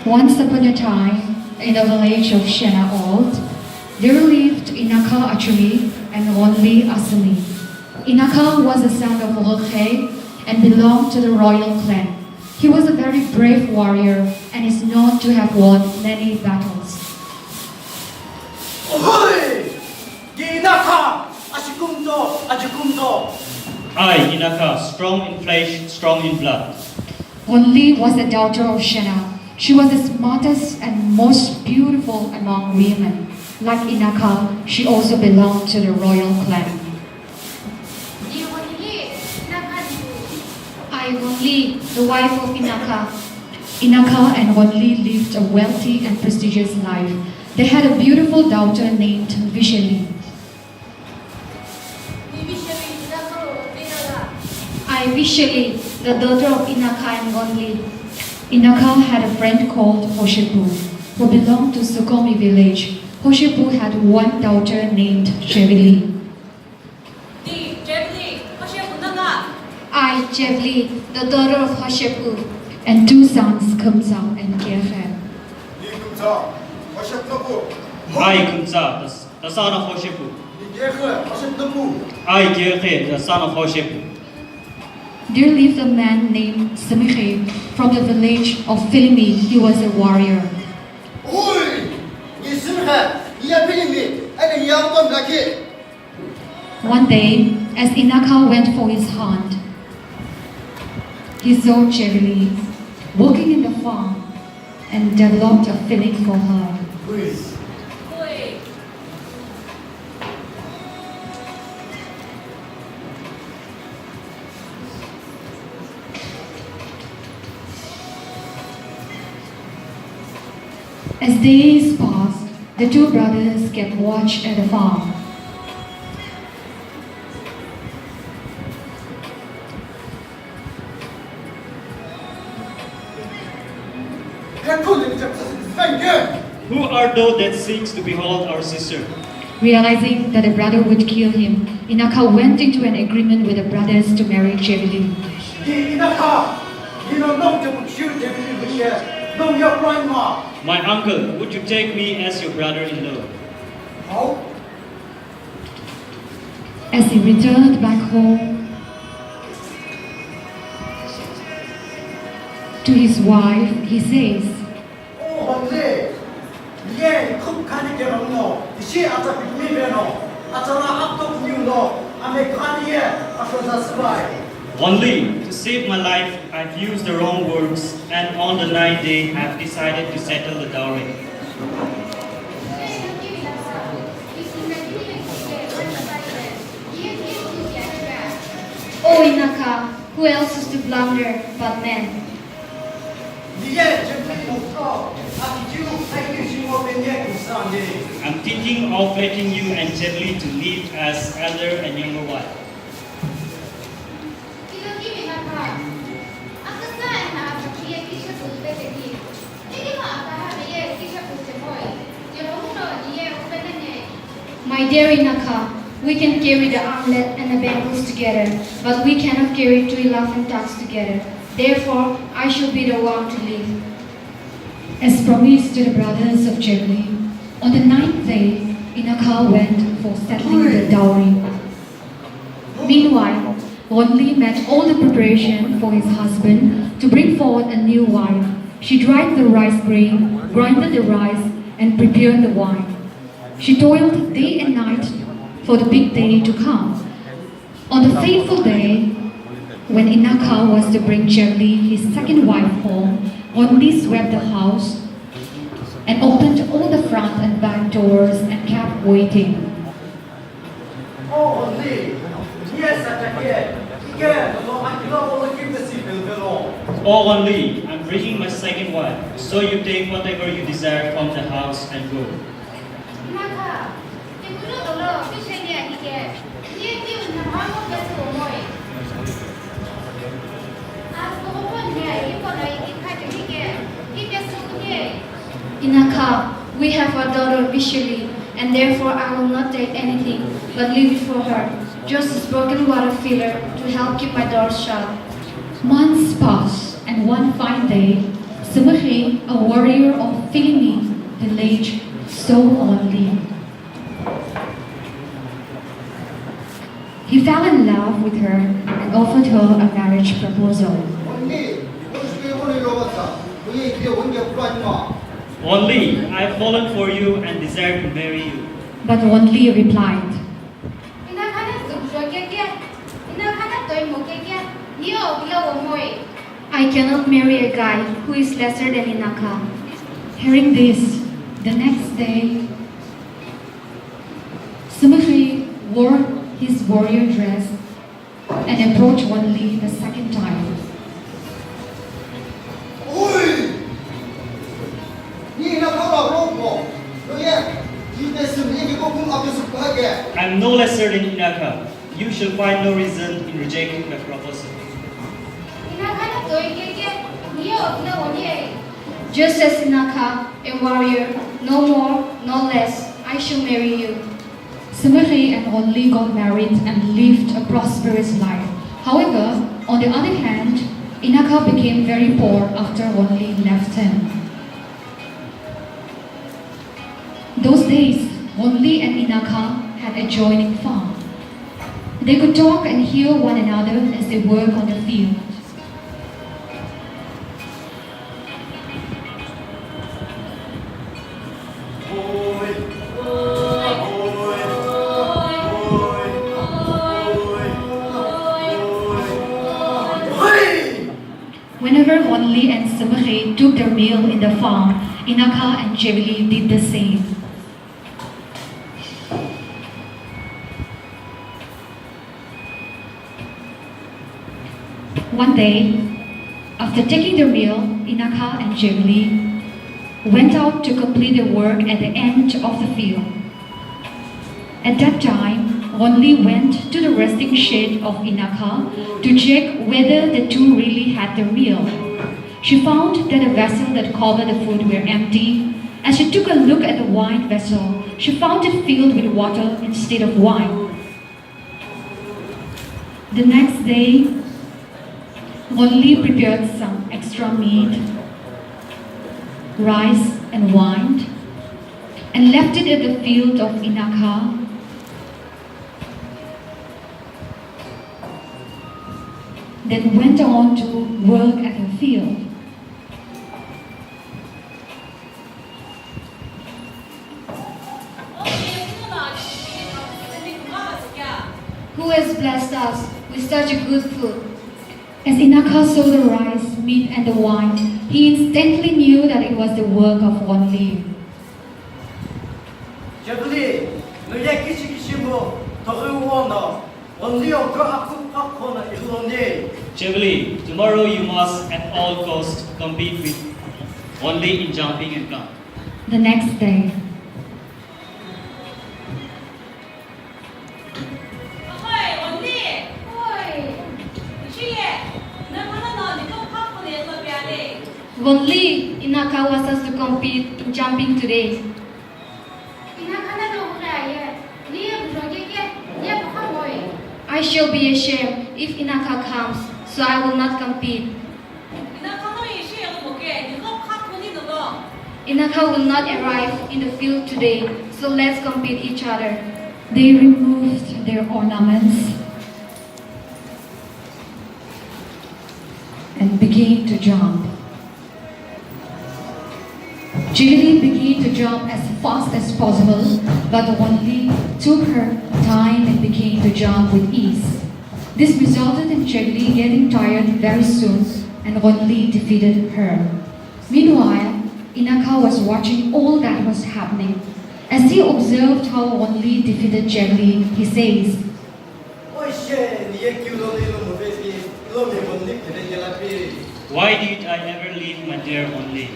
Once upon a time, in the village of Shena Old, there lived Inakha Achumi and Ghonili Asumi. Inakha was the son of Olokhe and belonged to the royal clan. He was a very brave warrior and is known to have won many battles. Ahoy! Inakha! Ajukumdo! I, Inakha, strong in flesh, strong in blood. Ghonili was the daughter of Shena. She was the smartest and most beautiful among women. Like Inakha, she also belonged to the royal clan. I, Ghonili, the wife of Inakha. Inakha and Ghonili lived a wealthy and prestigious life. They had a beautiful daughter named Vishali. I, Vishali, the daughter of Inakha and Ghonili. Inakha had a friend called Hoshepu, who belonged to Sukomi village. Hoshepu had one daughter named Jevili. I, Jevili, the daughter of Hoshepu, and two sons, Kumsa and Kirhe. I, Kumsa, the son of Hoshepu. I, Kirhe, the son of Hoshepu. There lived a man named Samiche from the village of Philimi. He was a warrior. One day, as Inakha went for his hunt, he saw Jevili working in the farm and developed a feeling for her. As days passed, the two brothers kept watch at the farm. Who are those that seeks to behold our sister? Realizing that the brother would kill him, Inakha went into an agreement with the brothers to marry Jevili. My uncle, would you take me as your brother-in-law? As he returned back home to his wife, he says, Only to save my life, I've used the wrong words, and on the ninth day, I've decided to settle the dowry. "Oh Inakha, who else is to blunder but men? I'm thinking of letting you and Jevili to live as elder and younger wife. My dear Inakha, we can carry the armlet and the bangles together, but we cannot carry two laughing tucks together. Therefore, I shall be the one to leave." As promised to the brothers of Jevili, on the ninth day, Inakha went for settling the dowry. Meanwhile, Ghonili made all the preparation for his husband to bring forward a new wife. She dried the rice grain, grinded the rice, and prepared the wine. She toiled day and night for the big day to come. On the fateful day, when Inakha was to bring Jevili, his second wife, home, Ghonili swept the house and opened all the front and back doors and kept waiting. Oh, Ghonili, I'm bringing my second wife, so you take whatever you desire from the house and go. Inakha, we have our daughter Vishali, and therefore I will not take anything but leave it for her, just as broken water filler to help keep my doors shut. Months passed, and one fine day, Sumekhe, a warrior of Philimi village, saw Ghonili. He fell in love with her and offered her a marriage proposal. Only I have fallen for you and desire to marry you. But Ghonili replied, I cannot marry a guy who is lesser than Inakha. Hearing this, the next day, Sumekhe wore his warrior dress and approached Ghonili the second time. I am no lesser than Inakha. You shall find no reason in rejecting my proposal. Just as Inakha, a warrior, no more, no less, I shall marry you. Sumekhe and Ghonili got married and lived a prosperous life. However, on the other hand, Inakha became very poor after Ghonili left him. Those days, Ghonili and Inakha had adjoining farm. They could talk and hear one another as they work on the field. Whenever Ghonili and Sumekhe took their meal in the farm, Inakha and Ghonili did the same. One day, after taking their meal, Inakha and Ghonili went out to complete their work at the end of the field. At that time, Ghonili went to the resting shed of Inakha to check whether the two really had their meal. She found that the vessel that covered the food were empty. As she took a look at the wine vessel, she found it filled with water instead of wine. The next day, Ghonili prepared some extra meat, rice and wine, and left it at the field of Inakha. Then went on to work at the field. Who has blessed us with such a good food? As Inakha saw the rice, meat, and the wine, he instantly knew that it was the work of Ghonili. Ghonili, tomorrow you must at all costs compete with Ghonili in jumping and gun. The next day, Ghonili, Inakha wants us to compete in jumping today. I shall be ashamed if Inakha comes, so I will not compete. Inakha will not arrive in the field today, so let's compete each other. They removed their ornaments and began to jump. Ghonili began to jump as fast as possible, but Ghonili took her time and began to jump with ease. This resulted in Ghonili getting tired very soon, and Ghonili defeated her. Meanwhile, Inakha was watching all that was happening. As he observed how Ghonili defeated Ghonili, he says, Why did I ever leave my dear Ghonili?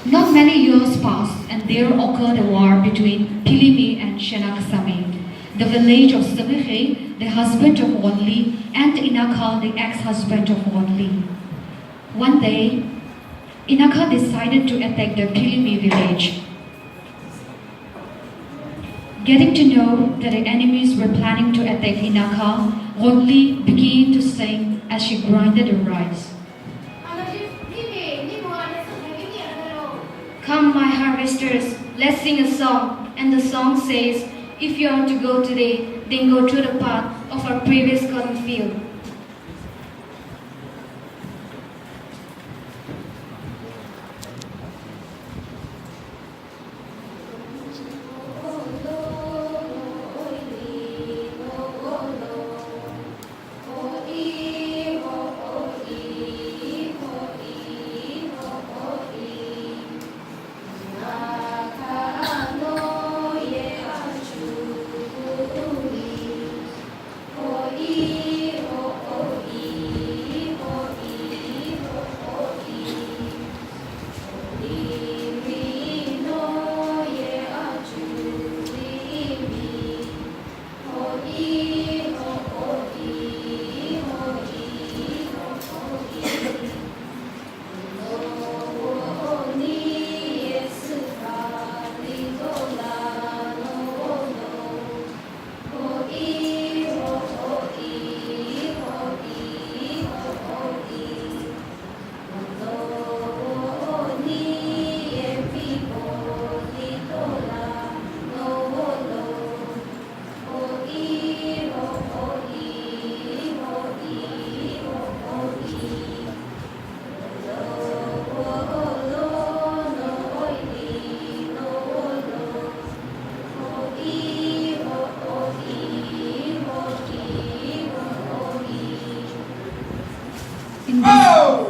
Not many years passed, and there occurred a war between Philimi and Shena, the village of Sumekhe, the husband of Ghonili, and Inakha, the ex-husband of Ghonili. One day, Inakha decided to attack the Philimi village. Getting to know that the enemies were planning to attack Inakha, Ghonili began to sing as she grinded the rice. Come, my harvesters, let's sing a song. And the song says, if you are to go today, then go through the path of our previous cotton field.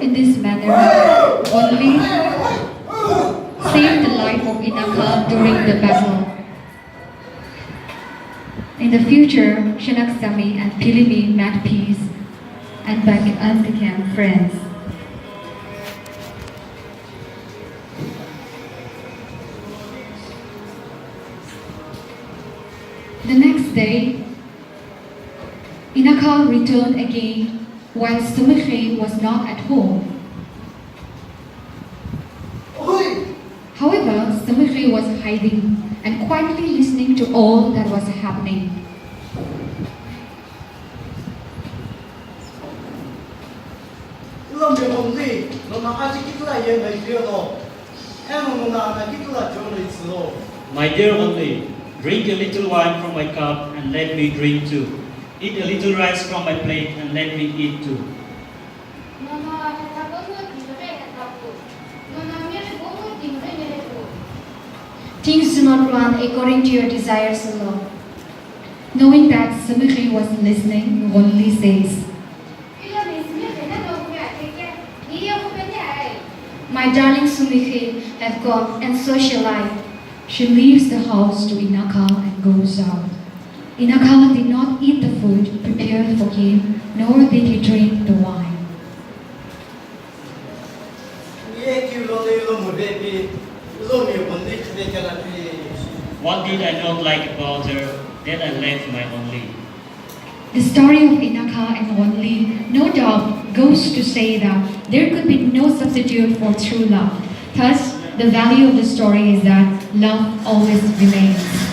In this manner, Ghonili saved the life of Inakha during the battle. In the future, Shena and Pilimi made peace and became friends. The next day, Inakha returned again while Sumikhe was not at home. However, Sumikhe was hiding and quietly listening to all that was happening. My dear Ghonili, drink a little wine from my cup and let me drink too. Eat a little rice from my plate and let me eat too. Things do not run according to your desires alone. Knowing that Sumikhe was listening, Ghonili says, My darling Sumikhe have gone, and so shall I. She leaves the house to Inakha and goes out. Inakha did not eat the food prepared for him, nor did he drink the wine. What did I not like about her that I left my Ghonili? The story of Inakha and Ghonili no doubt goes to say that there could be no substitute for true love. Thus, the value of the story is that love always remains.